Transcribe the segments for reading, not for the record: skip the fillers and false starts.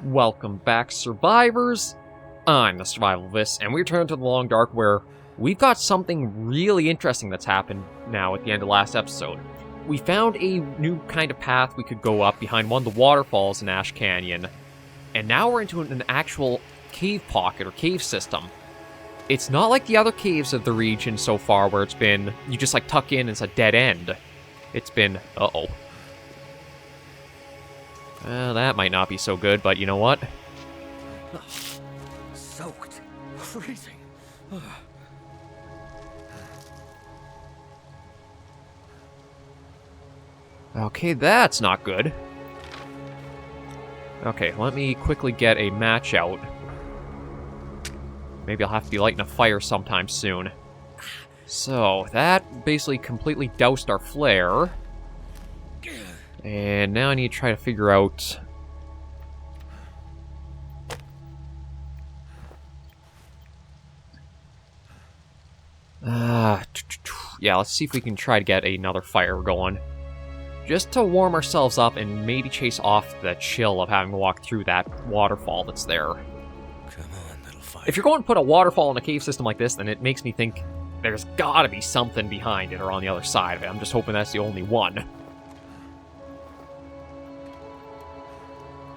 Welcome back, survivors! I'm the SurvivalVis, and we return to the Long Dark, where we've got something really interesting that's happened now at the end of last episode. We found a new kind of path we could go up behind one of the waterfalls in Ash Canyon, and now we're into an actual cave pocket or cave system. It's not like the other caves of the region so far, where it's been, you just like tuck in and it's a dead end. It's been, uh-oh. Well, that might not be so good, but you know what? Soaked. Freezing. Okay, that's not good. Okay, let me quickly get a match out. Maybe I'll have to be lighting a fire sometime soon. So, that basically completely doused our flare. And now I need to try to figure out... yeah, let's see if we can try to get another fire going. Just to warm ourselves up and maybe chase off the chill of having to walk through that waterfall that's there. Come on, little fire. If you're going to put a waterfall in a cave system like this, then it makes me think there's gotta be something behind it or on the other side of it. I'm just hoping that's the only one.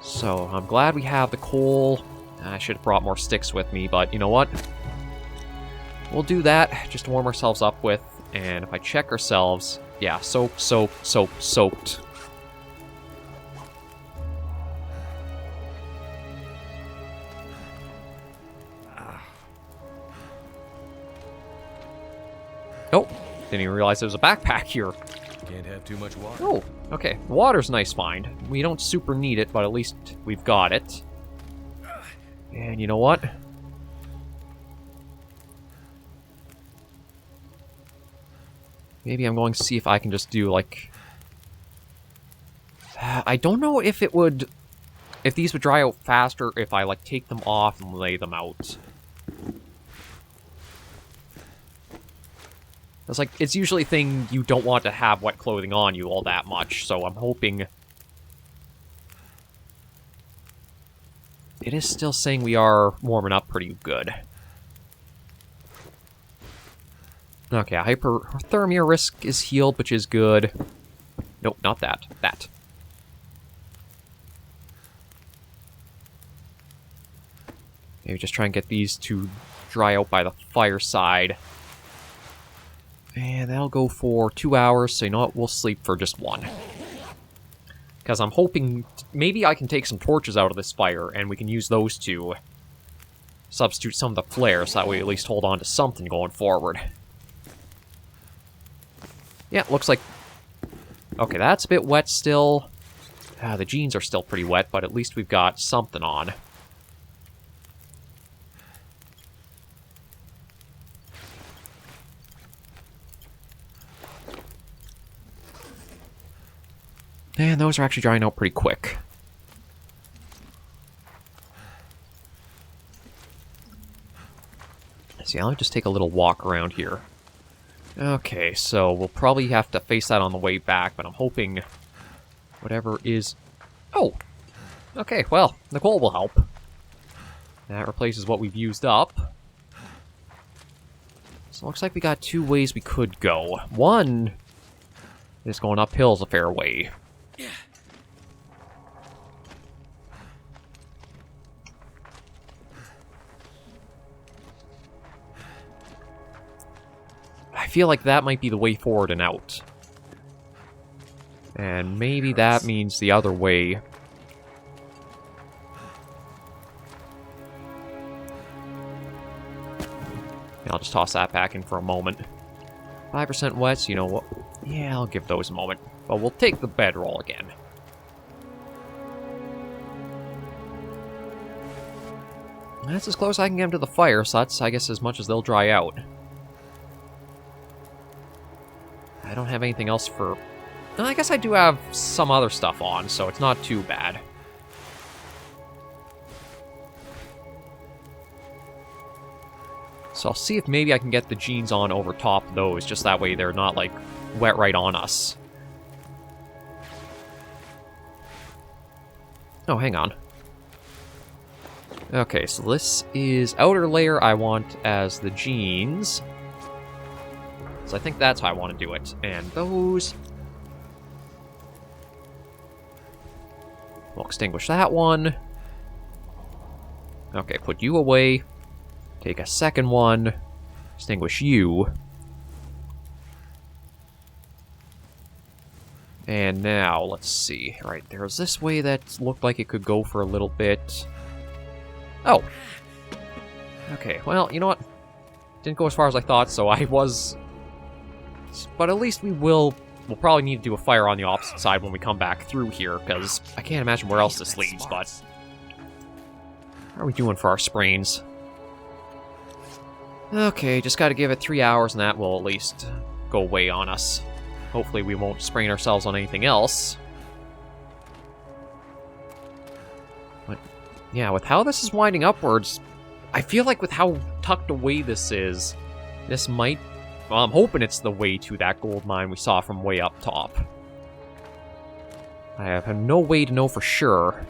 So, I'm glad we have the coal. I should have brought more sticks with me, but you know what? We'll do that just to warm ourselves up with, and if I check ourselves, yeah, soaked. Oh, didn't even realize there was a backpack here. Can't have too much water. Oh, okay. Water's a nice find. We don't super need it, but at least we've got it. And you know what? Maybe I'm going to see if I can just do, like... I don't know if it would... If these would dry out faster if I, like, take them off and lay them out. It's like, it's usually a thing you don't want to have wet clothing on you all that much, so I'm hoping... It is still saying we are warming up pretty good. Okay, hyperthermia risk is healed, which is good. Nope, not that. That. Maybe just try and get these to dry out by the fireside. And that'll go for 2 hours, so you know what, we'll sleep for just 1. Because I'm hoping maybe I can take some torches out of this fire, and we can use those to substitute some of the flares, so that way we at least hold on to something going forward. Yeah, looks like... Okay, that's a bit wet still. The jeans are still pretty wet, but at least we've got something on. And those are actually drying out pretty quick. See, I'll just take a little walk around here. Okay, so we'll probably have to face that on the way back, but I'm hoping whatever is... Oh! Okay, well, the coal will help. That replaces what we've used up. So it looks like we got 2 ways we could go. One is going uphill is a fair way. I feel like that might be the way forward and out. And maybe that means the other way. I'll just toss that back in for a moment. 5% wet, so you know what? Yeah, I'll give those a moment. But we'll take the bedroll again. That's as close as I can get them to the fire, so that's, I guess, as much as they'll dry out. I don't have anything else for... No, I guess I do have some other stuff on, so it's not too bad. So I'll see if maybe I can get the jeans on over top of those, just that way they're not, like, wet right on us. Oh, hang on. Okay, so this is outer layer I want as the jeans. So I think that's how I want to do it. And those... we'll extinguish that one. Okay, put you away. Take a second one. Extinguish you. And now, let's see. Alright, there's this way that looked like it could go for a little bit. Oh. Okay, well, you know what? Didn't go as far as I thought, so I was... but at least we'll probably need to do a fire on the opposite side when we come back through here, because I can't imagine where else this leads, but... how are we doing for our sprains? Okay, just gotta give it 3 hours, and that will at least go away on us. Hopefully we won't sprain ourselves on anything else. But, yeah, with how this is winding upwards, I feel like with how tucked away this is, this might... well, I'm hoping it's the way to that gold mine we saw from way up top. I have no way to know for sure.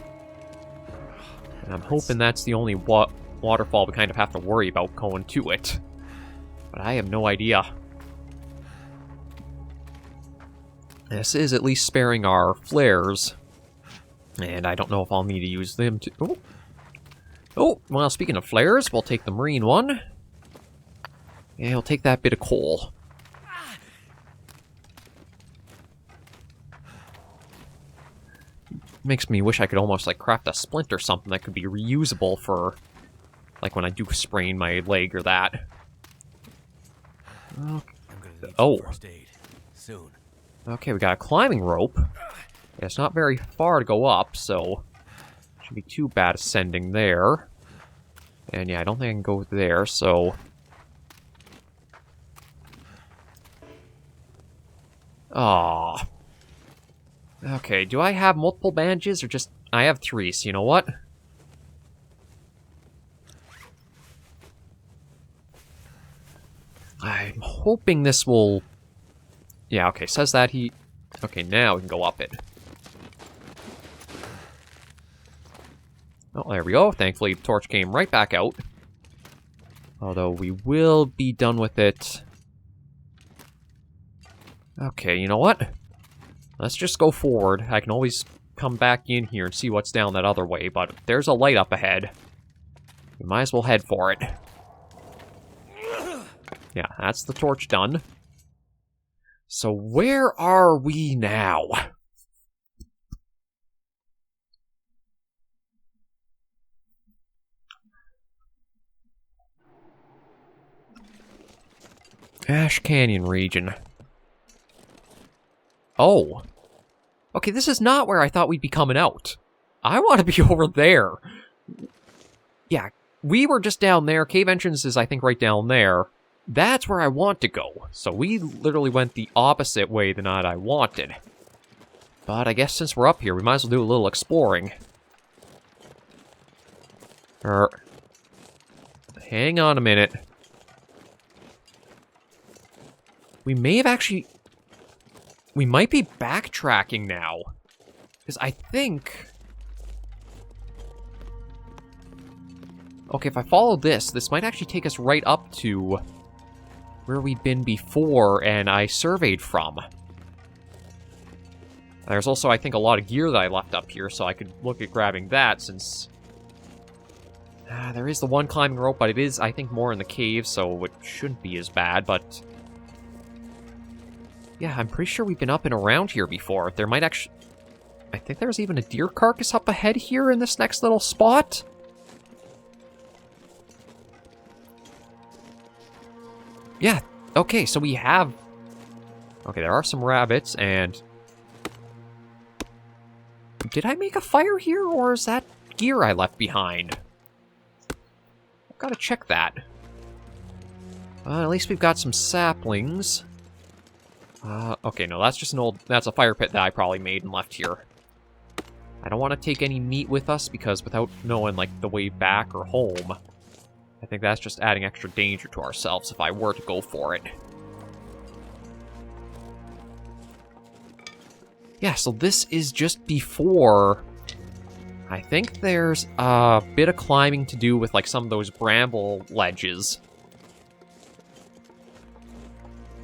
And I'm hoping that's the only waterfall we kind of have to worry about going to it. But I have no idea. This is at least sparing our flares. And I don't know if I'll need to use them to... oh! Oh, well, speaking of flares, we'll take the marine one. And we'll take that bit of coal. Makes me wish I could almost, like, craft a splint or something that could be reusable for... like, when I do sprain my leg or that. Oh. Soon. Okay, we got a climbing rope. It's not very far to go up, so... shouldn't be too bad ascending there. And yeah, I don't think I can go there, so... Aww. Okay, do I have multiple bandages, or just... I have 3, so you know what? I'm hoping this will... yeah, okay, says that he... okay, now we can go up it. Oh, there we go. Thankfully, the torch came right back out. Although, we will be done with it. Okay, you know what? Let's just go forward. I can always come back in here and see what's down that other way, but if there's a light up ahead, we might as well head for it. Yeah, that's the torch done. So where are we now? Ash Canyon region. Oh. Okay, this is not where I thought we'd be coming out. I want to be over there. Yeah, we were just down there. Cave entrance is, I think, right down there. That's where I want to go. So we literally went the opposite way than I wanted. But I guess since we're up here, we might as well do a little exploring. Hang on a minute. We may have actually... we might be backtracking now. Because I think... okay, if I follow this, this might actually take us right up to where we'd been before and I surveyed from. There's also, I think, a lot of gear that I left up here, so I could look at grabbing that since... there is the one climbing rope, but it is, I think, more in the cave, so it shouldn't be as bad, but... yeah, I'm pretty sure we've been up and around here before. There might actually... I think there's even a deer carcass up ahead here in this next little spot. Yeah, okay, so we have... okay, there are some rabbits, and... did I make a fire here, or is that gear I left behind? I've got to check that. At least we've got some saplings. Okay, no, that's just an old... that's a fire pit that I probably made and left here. I don't want to take any meat with us, because without knowing, like, the way back or home... I think that's just adding extra danger to ourselves if I were to go for it. Yeah, so this is just before I think there's a bit of climbing to do with, like, some of those bramble ledges.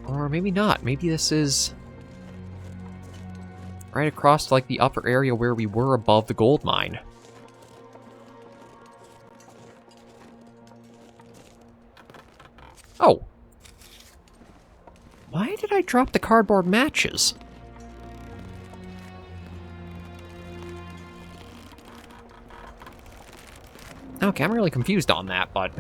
Or maybe not. Maybe this is right across, like, the upper area where we were above the gold mine. Oh. Why did I drop the cardboard matches? Okay, I'm really confused on that, but...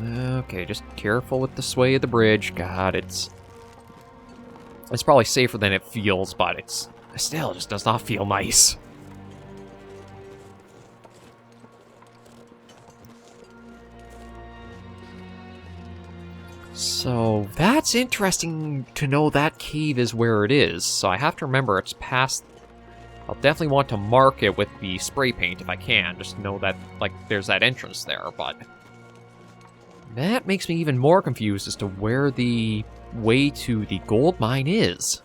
Okay, just careful with the sway of the bridge. God, it's probably safer than it feels, but it still just does not feel nice. So, that's interesting to know that cave is where it is. So I have to remember it's past... I'll definitely want to mark it with the spray paint if I can, just to know that, like, there's that entrance there, but... That makes me even more confused as to where the way to the gold mine is.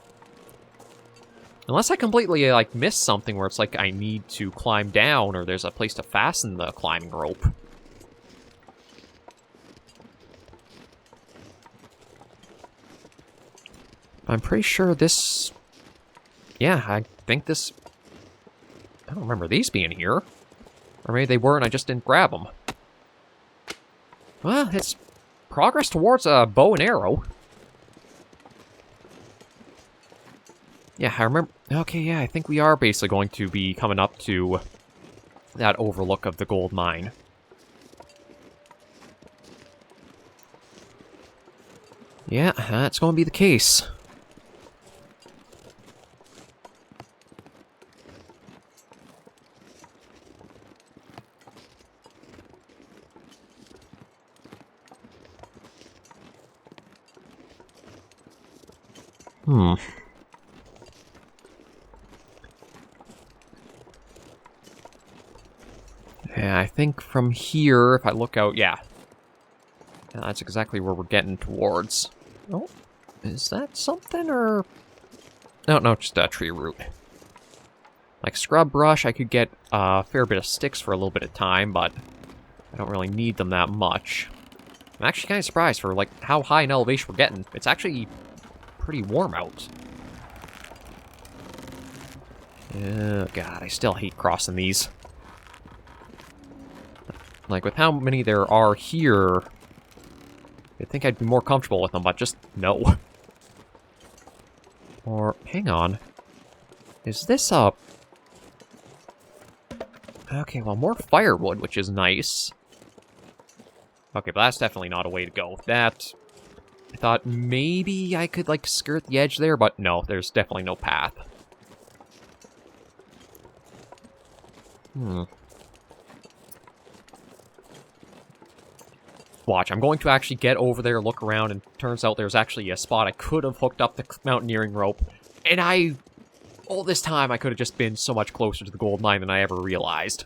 Unless I completely, like, missed something where it's like I need to climb down, or there's a place to fasten the climbing rope. I'm pretty sure this... Yeah, I think this... I don't remember these being here. Or maybe they were and I just didn't grab them. Well, it's progress towards a bow and arrow. Yeah, I remember... Okay, yeah, I think we are basically going to be coming up to that overlook of the gold mine. Yeah, that's going to be the case. Yeah, I think from here, if I look out, yeah. That's exactly where we're getting towards. Oh, is that something, or... No, just a tree root. Like scrub brush, I could get a fair bit of sticks for a little bit of time, but I don't really need them that much. I'm actually kind of surprised for, like, how high an elevation we're getting. It's actually pretty warm out. Oh, God, I still hate crossing these. Like, with how many there are here, you'd think I'd be more comfortable with them, but just no. Or, hang on. Is this a... Okay, well, more firewood, which is nice. Okay, but that's definitely not a way to go. That... I thought maybe I could, like, skirt the edge there, but no, there's definitely no path. Watch, I'm going to actually get over there, look around, and turns out there's actually a spot I could have hooked up the mountaineering rope, and all this time, I could have just been so much closer to the gold mine than I ever realized.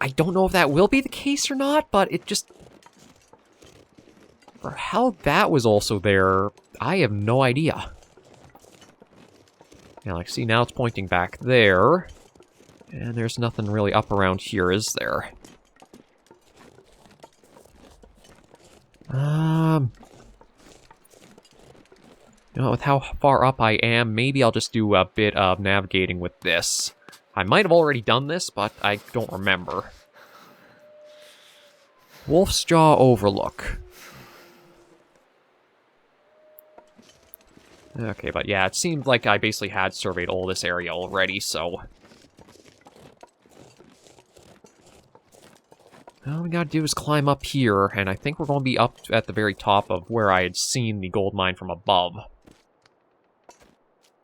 I don't know if that will be the case or not, but it just... For how that was also there, I have no idea. Yeah, like, see, now it's pointing back there. And there's nothing really up around here, is there? You know, with how far up I am, maybe I'll just do a bit of navigating with this. I might have already done this, but I don't remember. Wolf's Jaw Overlook. Okay, but yeah, it seemed like I basically had surveyed all this area already, so... All we gotta do is climb up here, and I think we're going to be up at the very top of where I had seen the gold mine from above.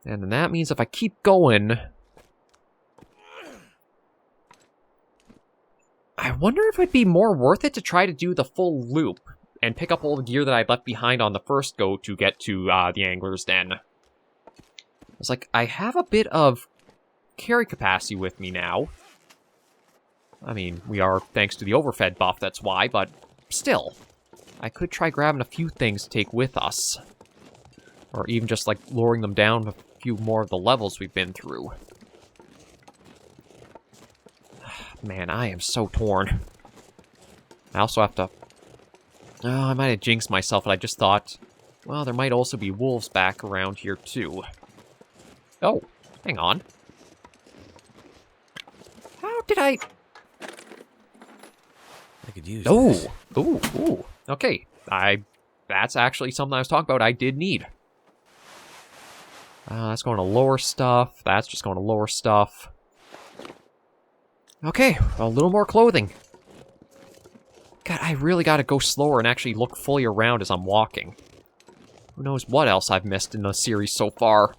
And then that means if I keep going... I wonder if it'd be more worth it to try to do the full loop and pick up all the gear that I left behind on the first go to get to the Angler's Den. It's like, I have a bit of carry capacity with me now. I mean, we are thanks to the overfed buff, that's why, but still. I could try grabbing a few things to take with us. Or even just, like, lowering them down a few more of the levels we've been through. Man, I am so torn. I also have to... Oh, I might have jinxed myself, and I just thought... Well, there might also be wolves back around here, too. Oh, hang on. How did I... I could use Oh! this. Ooh. Okay, that's actually something I was talking about I did need. That's going to lower stuff. That's just going to lower stuff. Okay, a little more clothing. God, I really gotta go slower and actually look fully around as I'm walking. Who knows what else I've missed in the series so far.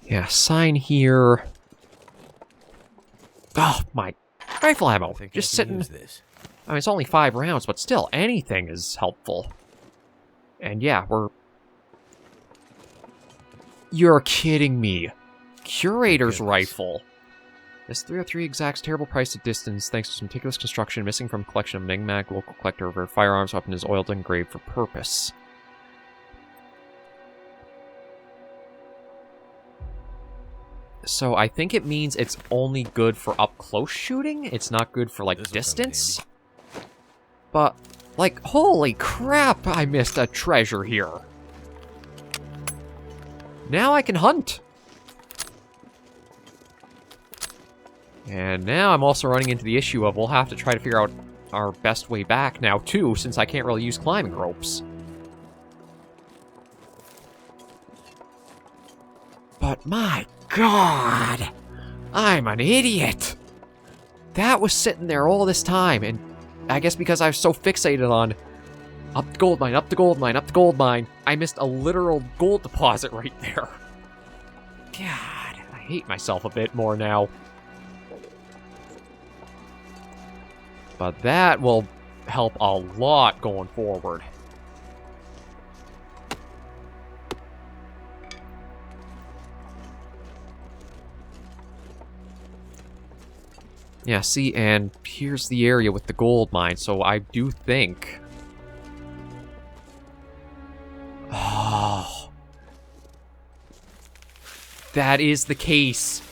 Yeah, sign here. Oh, my rifle ammo. Just sitting... This. I mean, it's only 5 rounds, but still, anything is helpful. And yeah, we're... You're kidding me. Curator's rifle. This 303 exacts terrible price at distance thanks to some meticulous construction missing from collection of enigmatic local collector of a firearms weapon is oiled and engraved for purpose. So I think it means it's only good for up-close shooting. It's not good for, like, distance. But, like, holy crap, I missed a treasure here. Now I can hunt. And now I'm also running into the issue of we'll have to try to figure out our best way back now, too, since I can't really use climbing ropes. But my God, I'm an idiot. That was sitting there all this time, and I guess because I was so fixated on up the gold mine, up the gold mine, up the gold mine, I missed a literal gold deposit right there. God, I hate myself a bit more now. But that will help a lot going forward. Yeah, see, and here's the area with the gold mine, so I do think... Oh... That is the case.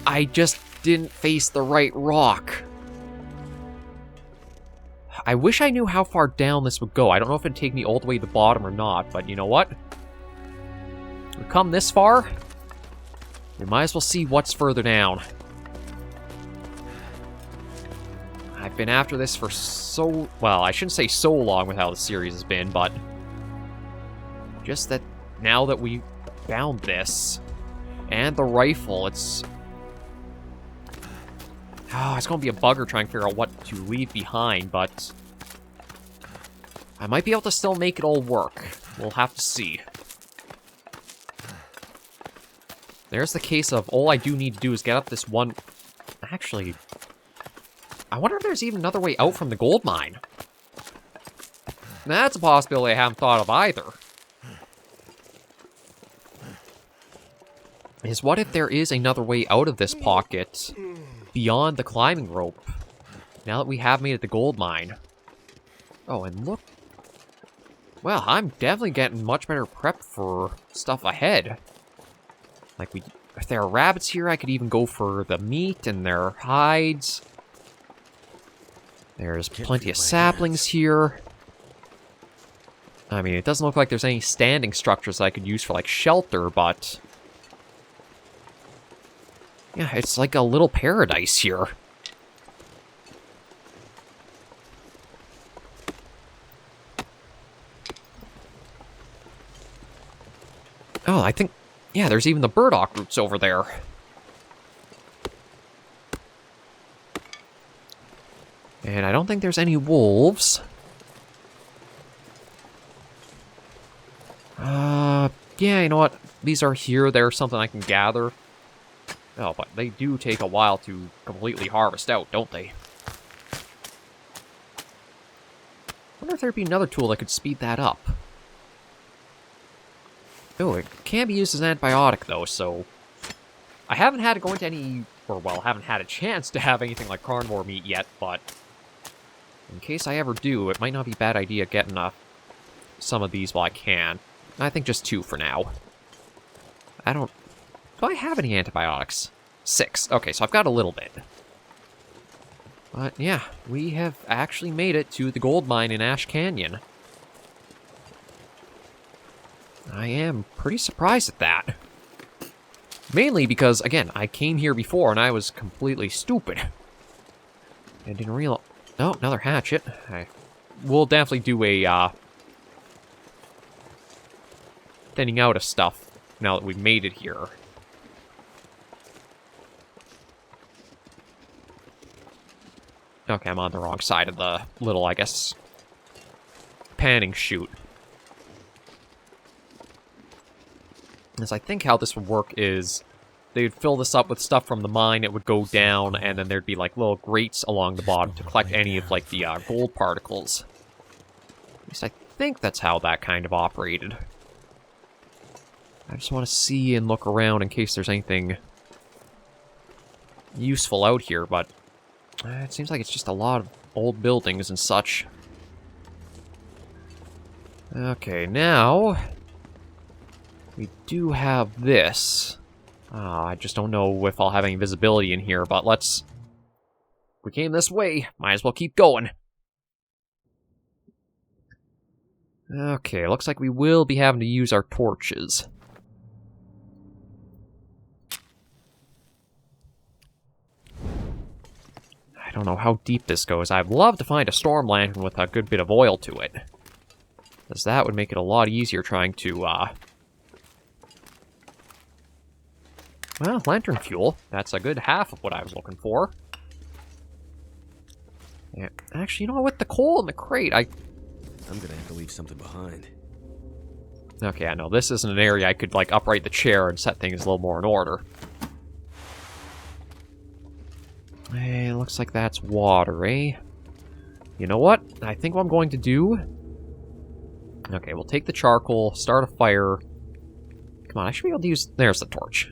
I just didn't face the right rock. I wish I knew how far down this would go. I don't know if it'd take me all the way to the bottom or not, but you know what? We've come this far. We might as well see what's further down. I've been after this for so... Well, I shouldn't say so long with how the series has been, but... Just that now that we found this, and the rifle, it's... Oh, it's going to be a bugger trying to figure out what to leave behind, but... I might be able to still make it all work. We'll have to see. There's the case of all I do need to do is get up this one... Actually... I wonder if there's even another way out from the gold mine. That's a possibility I haven't thought of either. Is what if there is another way out of this pocket beyond the climbing rope? Now that we have made it the gold mine. Oh, and look. Well, I'm definitely getting much better prep for stuff ahead. Like, if there are rabbits here, I could even go for the meat and their hides. There's plenty of saplings here. I mean, it doesn't look like there's any standing structures I could use for, like, shelter, but... Yeah, it's like a little paradise here. Oh, I think... Yeah, there's even the burdock roots over there. And I don't think there's any wolves. Yeah, you know what? These are here. There's something I can gather. Oh, but they do take a while to completely harvest out, don't they? I wonder if there'd be another tool that could speed that up. Oh, it can be used as an antibiotic, though, so... I haven't had to go into any... Or, well, haven't had a chance to have anything like carnivore meat yet, but... In case I ever do, it might not be a bad idea getting some of these while I can. I think just 2 for now. Do I have any antibiotics? 6. Okay, so I've got a little bit. But yeah, we have actually made it to the gold mine in Ash Canyon. I am pretty surprised at that. Mainly because, again, I came here before and I was completely stupid. I didn't realize... Oh, another hatchet. We'll definitely do a, thinning out of stuff now that we've made it here. Okay, I'm on the wrong side of the little, I guess, panning chute. As I think how this would work is they'd fill this up with stuff from the mine, it would go down, and then there'd be like little grates along the bottom to collect any of like the gold particles. At least I think that's how that kind of operated. I just want to see and look around in case there's anything useful out here, but it seems like it's just a lot of old buildings and such. Okay, now we do have this. I just don't know if I'll have any visibility in here, but let's... We came this way, might as well keep going. Okay, looks like we will be having to use our torches. I don't know how deep this goes. I'd love to find a storm lantern with a good bit of oil to it, because that would make it a lot easier trying to, well, lantern fuel. That's a good half of what I was looking for. Yeah, actually, you know what? With the coal in the crate, I'm gonna have to leave something behind. Okay, I know. This isn't an area I could, like, upright the chair and set things a little more in order. Hey, looks like that's water, eh? You know what? I think what I'm going to do... Okay, we'll take the charcoal, start a fire. Come on, I should be able to use... There's the torch.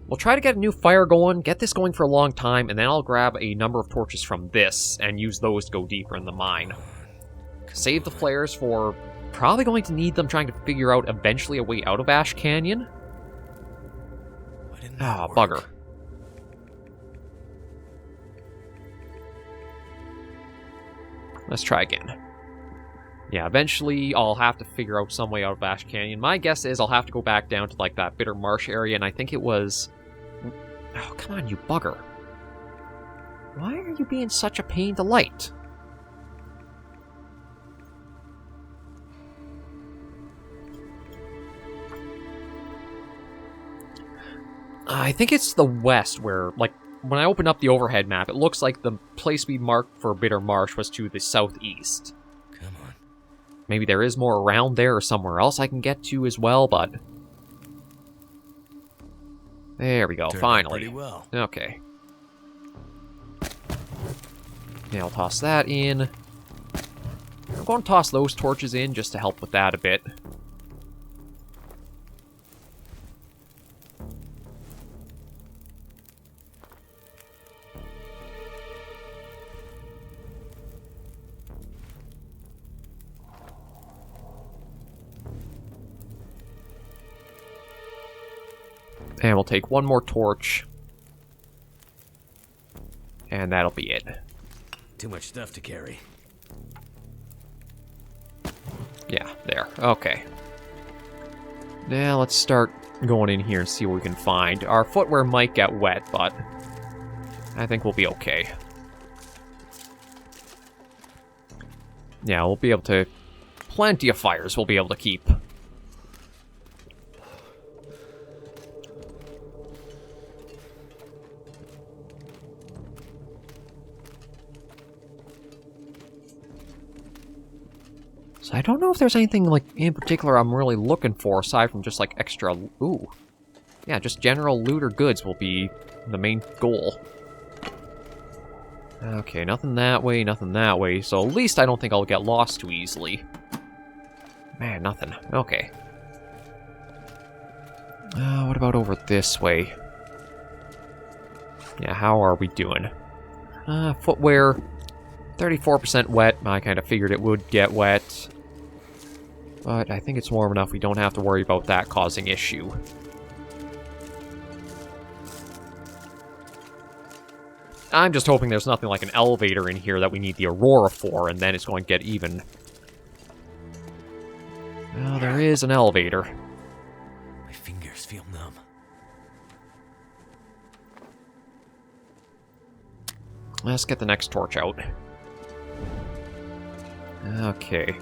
We'll try to get a new fire going, get this going for a long time, and then I'll grab a number of torches from this and use those to go deeper in the mine. Save the flares for... Probably going to need them trying to figure out eventually a way out of Ash Canyon. Ah, bugger. Let's try again. Yeah, eventually I'll have to figure out some way out of Ash Canyon. My guess is I'll have to go back down to, like, that bitter marsh area, and I think it was... Oh, come on, you bugger. Why are you being such a pain to light? I think it's the west where, like, when I open up the overhead map, it looks like the place we marked for Bitter Marsh was to the southeast. Come on. Maybe there is more around there or somewhere else I can get to as well, but... There we go, finally. Pretty well. Okay. Yeah, I'll toss that in. I'm going to toss those torches in just to help with that a bit. And we'll take one more torch. And that'll be it. Too much stuff to carry. Yeah, there. Okay. Now let's start going in here and see what we can find. Our footwear might get wet, but I think we'll be okay. Yeah, we'll be able to... Plenty of fires we'll be able to keep. So I don't know if there's anything, like, in particular I'm really looking for, aside from just, like, extra... Ooh. Yeah, just general loot or goods will be the main goal. Okay, nothing that way, nothing that way, so at least I don't think I'll get lost too easily. Man, nothing. Okay. What about over this way? Yeah, how are we doing? Footwear, 34% wet. I kind of figured it would get wet. But I think it's warm enough we don't have to worry about that causing issue. I'm just hoping there's nothing like an elevator in here that we need the Aurora for, and then it's going to get even. Well, there is an elevator. My fingers feel numb. Let's get the next torch out. Okay.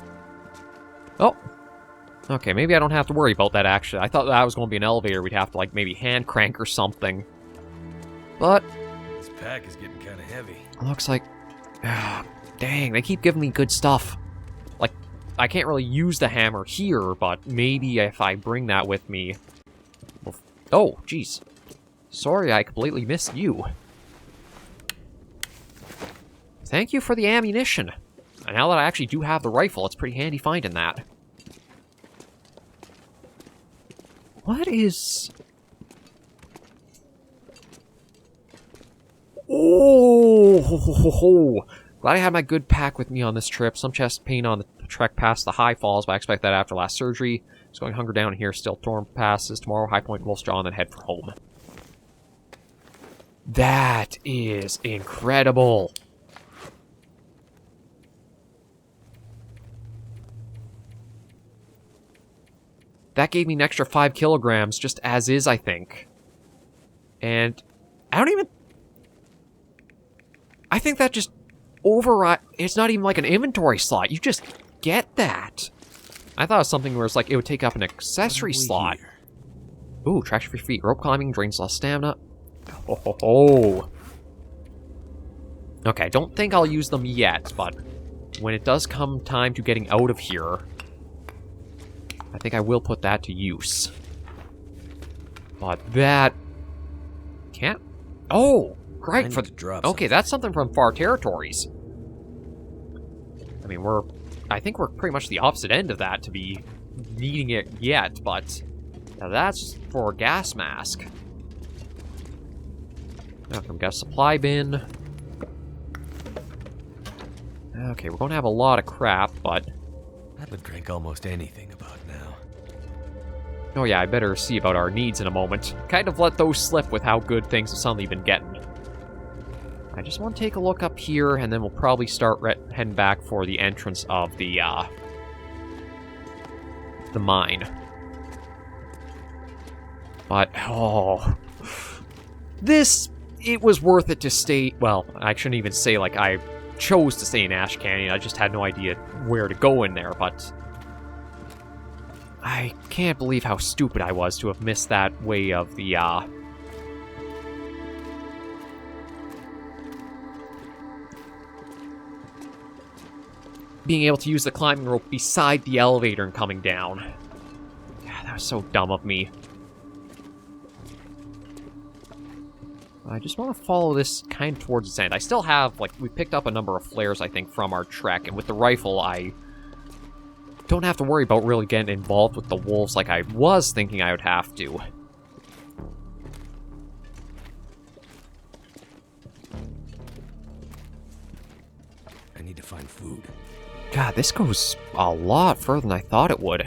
Oh! Okay, maybe I don't have to worry about that, actually. I thought that was going to be an elevator we'd have to, like, maybe hand crank or something. But This pack is getting kind of heavy. looks like... dang, they keep giving me good stuff. Like, I can't really use the hammer here, but maybe if I bring that with me... Oh, jeez. Sorry, I completely missed you. Thank you for the ammunition. And now that I actually do have the rifle, it's pretty handy finding that. What is... Oh! Glad I had my good pack with me on this trip. Some chest pain on the trek past the high falls, but I expect that after last surgery. Just going hunker down here, still storm passes. Tomorrow, High Point, Wolf's Jaw, and then head for home. That is incredible. That gave me an extra 5 kilograms, just as is, I think. And I don't even... I think that just override... It's not even like an inventory slot. You just get that. I thought it was something where it's like it would take up an accessory slot. Here? Ooh, traction for your feet. Rope climbing, drains lost stamina. Ho ho ho. Okay, I don't think I'll use them yet, but when it does come time to getting out of here, I think I will put that to use. But that... Can't... Oh! Great for... Okay, that's something from Far Territories. I mean, I think we're pretty much the opposite end of that to be needing it yet, but... Now that's for a gas mask. Okay, we got a supply bin. Okay, we're going to have a lot of crap, but... I would drink almost anything about now. Oh yeah, I better see about our needs in a moment. Kind of let those slip with how good things have suddenly been getting. I just want to take a look up here, and then we'll probably start heading back for the entrance of the mine. But, oh... It was worth it to stay... Well, I shouldn't even say, like, I chose to stay in Ash Canyon. I just had no idea where to go in there, but... I can't believe how stupid I was to have missed that way of the, being able to use the climbing rope beside the elevator and coming down. Yeah, that was so dumb of me. I just want to follow this kind of towards its end. I still have, like, we picked up a number of flares, I think, from our trek, and with the rifle, I don't have to worry about really getting involved with the wolves like I was thinking I would have to. I need to find food. God, this goes a lot further than I thought it would.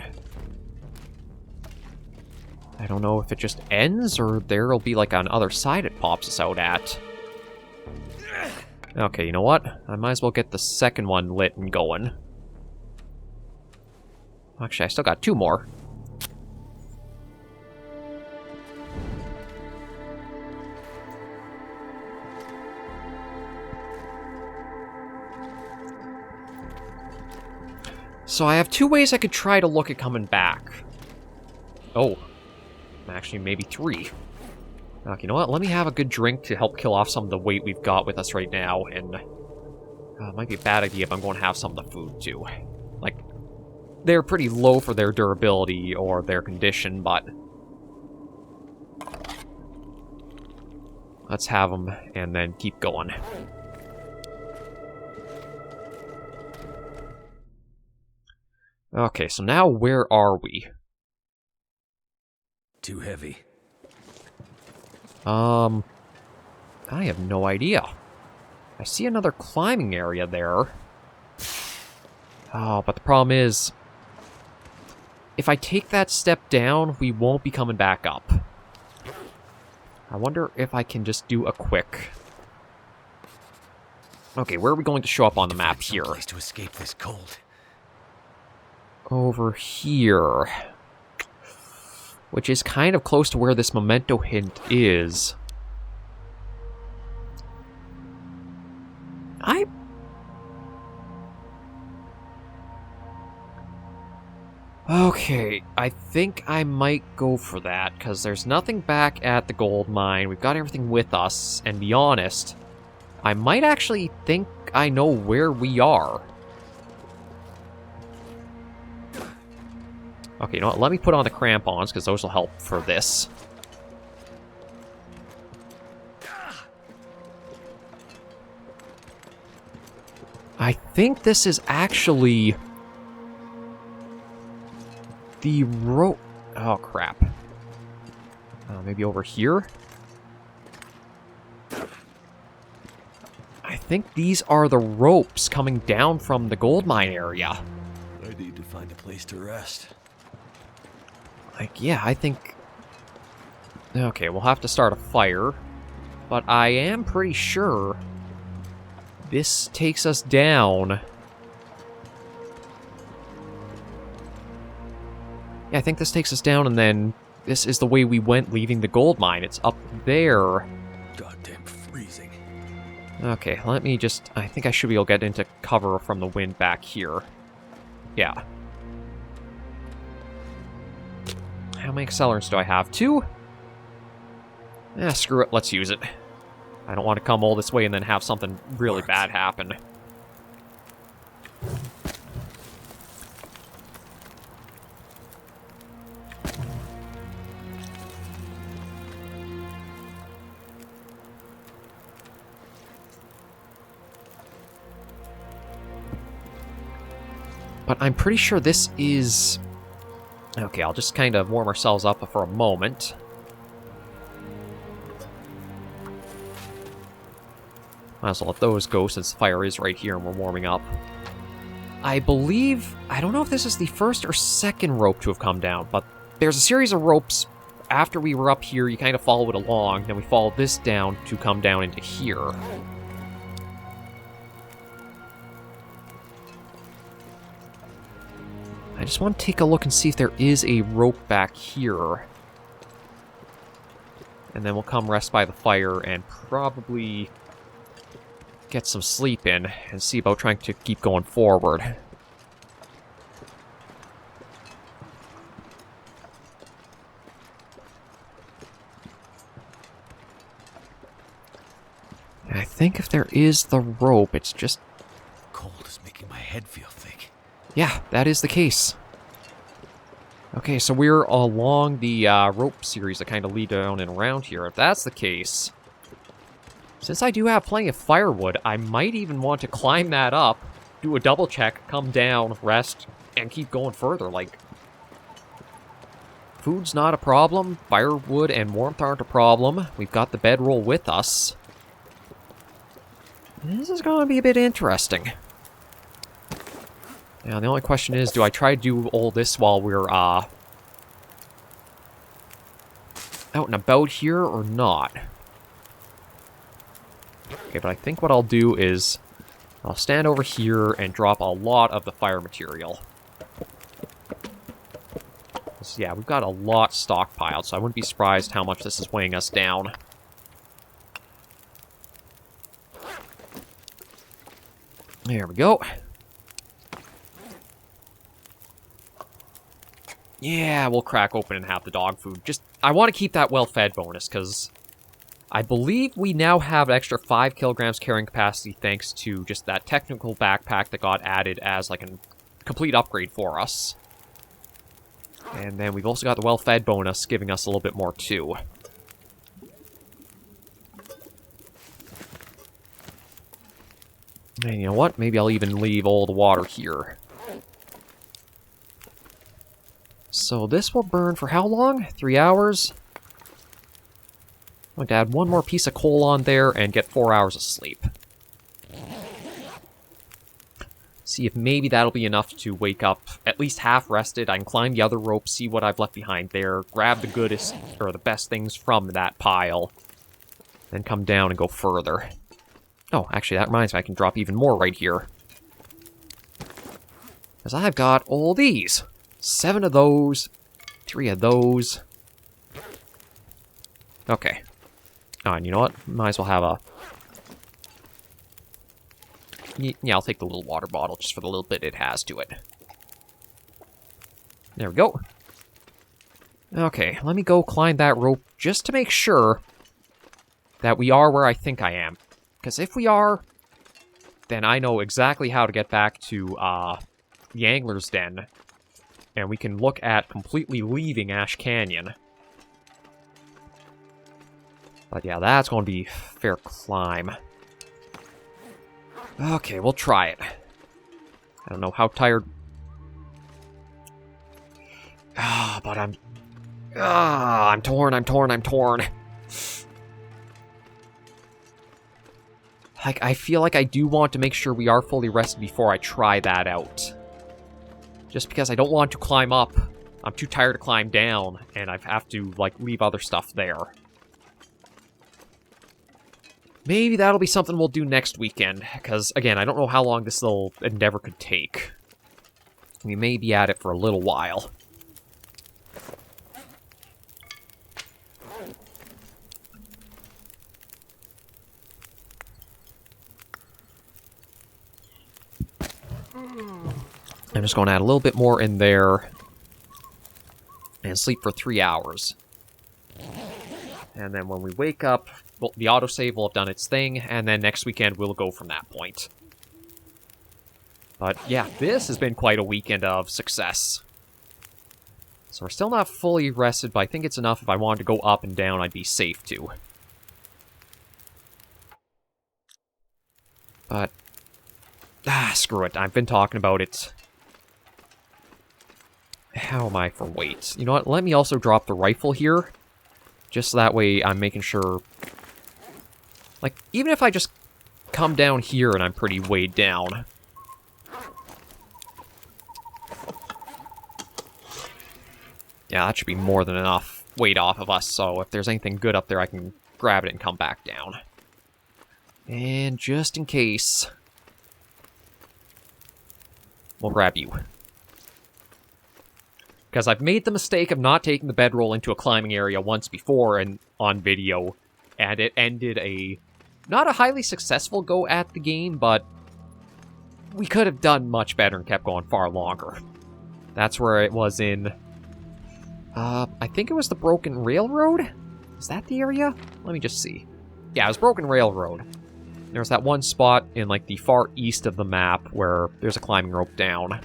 I don't know if it just ends, or there'll be, like, on other side it pops us out at. Okay, you know what? I might as well get the second one lit and going. Actually, I still got 2 more. So I have 2 ways I could try to look at coming back. Oh. Actually, maybe 3. Okay, you know what? Let me have a good drink to help kill off some of the weight we've got with us right now, and... it might be a bad idea if I'm going to have some of the food, too. Like, they're pretty low for their durability or their condition, but... let's have them, and then keep going. Okay, so now where are we? too heavy? I have no idea. I see another climbing area there. Oh, but the problem is, if I take that step down, we won't be coming back up. I wonder if I can just do a quick... Okay, where are we going to show up on the map here? Place to escape this cold. Over here. Which is kind of close to where this memento hint is. Okay, I think I might go for that, because there's nothing back at the gold mine. We've got everything with us, and to be honest, I might actually think I know where we are. Okay, you know what? Let me put on the crampons, because those will help for this. I think this is actually... the rope... Oh, crap. Maybe over here? I think these are the ropes coming down from the gold mine area. I need to find a place to rest. Like, yeah, I think... Okay, we'll have to start a fire. But I am pretty sure this takes us down. Yeah, I think this takes us down, and then this is the way we went leaving the gold mine. It's up there. Goddamn freezing. Okay, let me just... I think I should be able to get into cover from the wind back here. Yeah. How many accelerants do I have? 2? Eh, screw it. Let's use it. I don't want to come all this way and then have something really bad happen. But I'm pretty sure this is... Okay, I'll just kind of warm ourselves up for a moment. Might as well let those go since the fire is right here and we're warming up. I believe... I don't know if this is the first or second rope to have come down, but there's a series of ropes. After we were up here, you kind of follow it along, then we follow this down to come down into here. I just want to take a look and see if there is a rope back here. And then we'll come rest by the fire and probably get some sleep in and see about trying to keep going forward. I think if there is the rope, it's just... Cold is making my head feel thick. Yeah, that is the case. Okay, so we're along the rope series that kind of lead down and around here. If that's the case, since I do have plenty of firewood, I might even want to climb that up, do a double check, come down, rest, and keep going further. Like, food's not a problem, firewood and warmth aren't a problem. We've got the bedroll with us. This is going to be a bit interesting. Now, the only question is, do I try to do all this while we're, out and about here, or not? Okay, but I think what I'll do is, I'll stand over here and drop a lot of the fire material. So, yeah, we've got a lot stockpiled, so I wouldn't be surprised how much this is weighing us down. There we go. Yeah, we'll crack open and have the dog food. Just, I want to keep that well-fed bonus, because I believe we now have an extra 5 kilograms carrying capacity thanks to just that technical backpack that got added as, like, a complete upgrade for us. And then we've also got the well-fed bonus, giving us a little bit more, too. And you know what? Maybe I'll even leave all the water here. So this will burn for how long? 3 hours? I'm going to add one more piece of coal on there and get 4 hours of sleep. See if maybe that'll be enough to wake up at least half rested. I can climb the other rope, see what I've left behind there, grab the goodest, or the best things from that pile, then come down and go further. Oh, actually, that reminds me, I can drop even more right here. Because I've got all these. 7 of those, 3 of those. Okay. Oh, and you know what? Might as well have a... Yeah, I'll take the little water bottle just for the little bit it has to it. There we go. Okay, let me go climb that rope just to make sure that we are where I think I am. Because if we are, then I know exactly how to get back to the Angler's Den. And we can look at completely leaving Ash Canyon. But yeah, that's going to be a fair climb. Okay, we'll try it. I don't know how tired... but I'm torn. Like, I feel like I do want to make sure we are fully rested before I try that out. Just because I don't want to climb up. I'm too tired to climb down, and I have to, like, leave other stuff there. Maybe that'll be something we'll do next weekend, because, again, I don't know how long this little endeavor could take. We may be at it for a little while. I'm just going to add a little bit more in there, and sleep for 3 hours. And then when we wake up... Well, the autosave will have done its thing, and then next weekend we'll go from that point. But yeah, this has been quite a weekend of success. So we're still not fully rested, but I think it's enough. If I wanted to go up and down, I'd be safe to. But, screw it. I've been talking about it. How am I for weight? You know what? Let me also drop the rifle here. Just so that way I'm making sure... Like, even if I just come down here and I'm pretty weighed down. Yeah, that should be more than enough weight off of us, so if there's anything good up there, I can grab it and come back down. And just in case, we'll grab you. Because I've made the mistake of not taking the bedroll into a climbing area once before and on video, and it ended a... Not a highly successful go at the game, but we could have done much better and kept going far longer. That's where it was in... I think it was the Broken Railroad? Is that the area? Let me just see. Yeah, it was Broken Railroad. There's that one spot in, like, the far east of the map where there's a climbing rope down.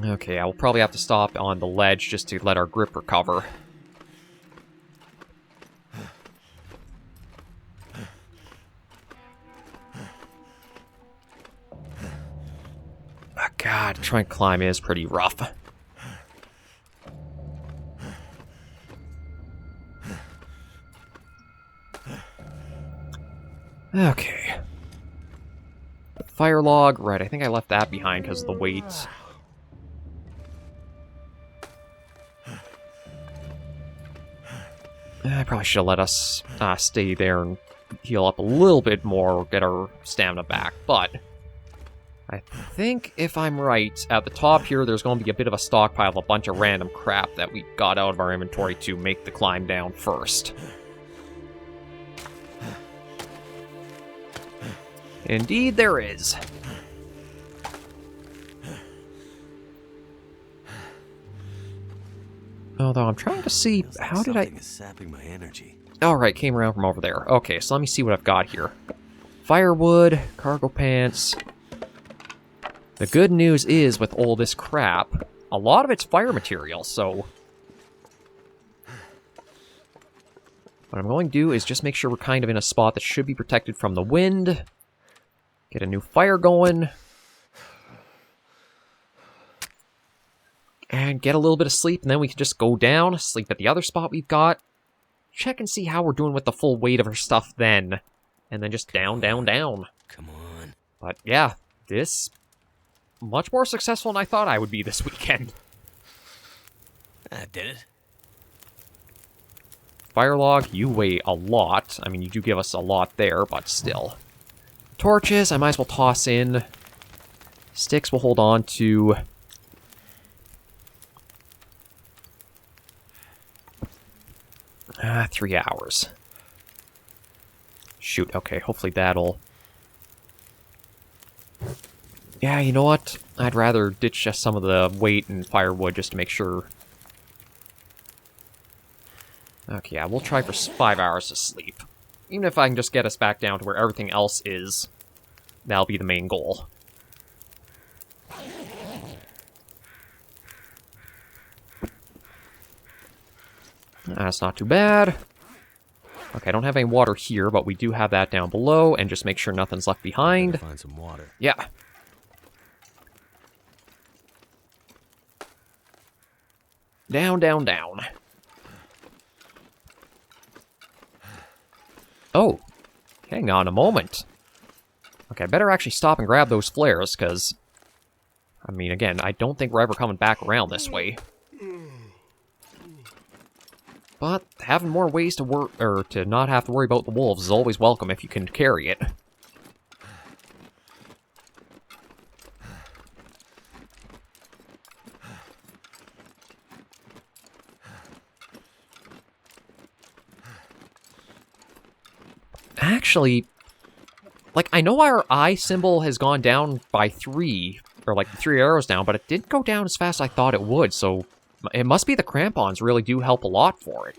Okay, I will probably have to stop on the ledge just to let our grip recover. Oh, God, trying to climb is pretty rough. Okay. Fire log, right, I think I left that behind because of the weight. I probably should have let us stay there and heal up a little bit more, get our stamina back, but I think if I'm right, at the top here there's going to be a bit of a stockpile of a bunch of random crap that we got out of our inventory to make the climb down first. Indeed there is. Although I'm trying to see, how did I... Something is sapping my energy. Alright, came around from over there. Okay, so let me see what I've got here. Firewood, cargo pants. The good news is, with all this crap, a lot of it's fire material, so... What I'm going to do is just make sure we're kind of in a spot that should be protected from the wind. Get a new fire going. And get a little bit of sleep, and then we can just go down, sleep at the other spot we've got. Check and see how we're doing with the full weight of our stuff then. And then just down, down, down. Come on. But yeah, this... much more successful than I thought I would be this weekend. That did it. Firelog, you weigh a lot. I mean, you do give us a lot there, but still. Torches, I might as well toss in. Sticks we'll hold on to. 3 hours. Shoot, okay, hopefully that'll... Yeah, you know what? I'd rather ditch just some of the weight and firewood just to make sure. Okay, yeah, we'll try for 5 hours of sleep. Even if I can just get us back down to where everything else is, that'll be the main goal. That's not too bad. Okay, I don't have any water here, but we do have that down below, and just make sure nothing's left behind. Find some water. Yeah. Down, down, down. Oh, hang on a moment. Okay, I better actually stop and grab those flares, because... I mean, again, I don't think we're ever coming back around this way. But having more ways to work, or to not have to worry about the wolves is always welcome if you can carry it. Actually, like, I know our eye symbol has gone down by 3, or like 3 arrows down, but it didn't go down as fast as I thought it would, so it must be the crampons really do help a lot for it.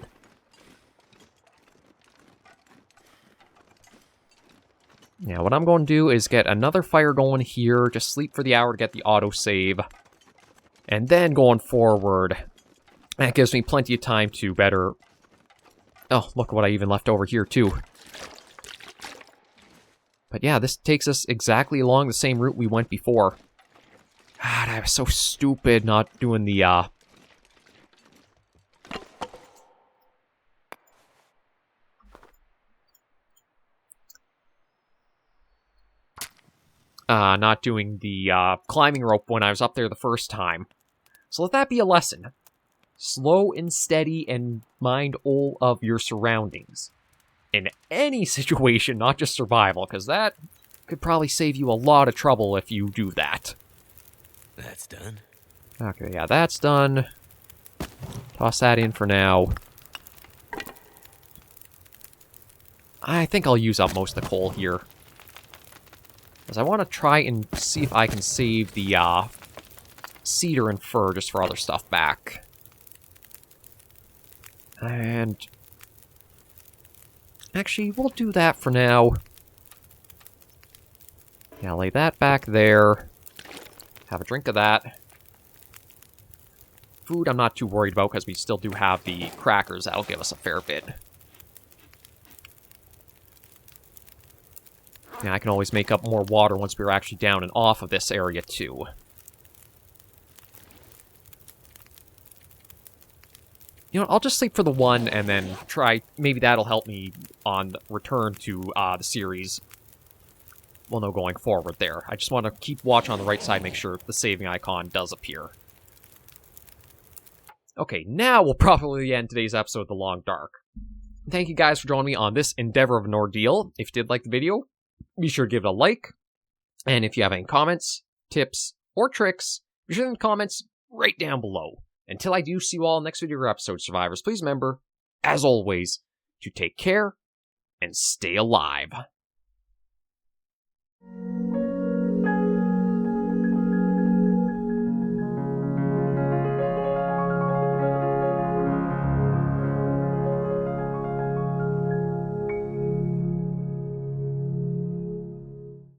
Now, what I'm going to do is get another fire going here, just sleep for the hour to get the autosave, and then going forward, that gives me plenty of time to better... Oh, look what I even left over here, too. But yeah, this takes us exactly along the same route we went before. God, I was so stupid not doing the, not doing the, climbing rope when I was up there the first time. So let that be a lesson. Slow and steady and mind all of your surroundings. In any situation, not just survival, because that could probably save you a lot of trouble if you do that. That's done. Okay, yeah, that's done. Toss that in for now. I think I'll use up most of the coal here. Because I want to try and see if I can save the cedar and fir just for other stuff back. And... actually, we'll do that for now. Yeah, lay that back there. Have a drink of that. Food I'm not too worried about because we still do have the crackers. That'll give us a fair bit. Yeah, I can always make up more water once we're actually down and off of this area, too. You know, I'll just sleep for the one and then try... maybe that'll help me on the return to the series. Well, no, going forward there. I just want to keep watch on the right side, make sure the saving icon does appear. Okay, now we'll probably end today's episode of The Long Dark. Thank you guys for joining me on this endeavor of an ordeal. If you did like the video, be sure to give it a like. And if you have any comments, tips, or tricks, be sure to leave the comments right down below. Until I do see you all in the next video or episode, survivors, please remember, as always, to take care and stay alive.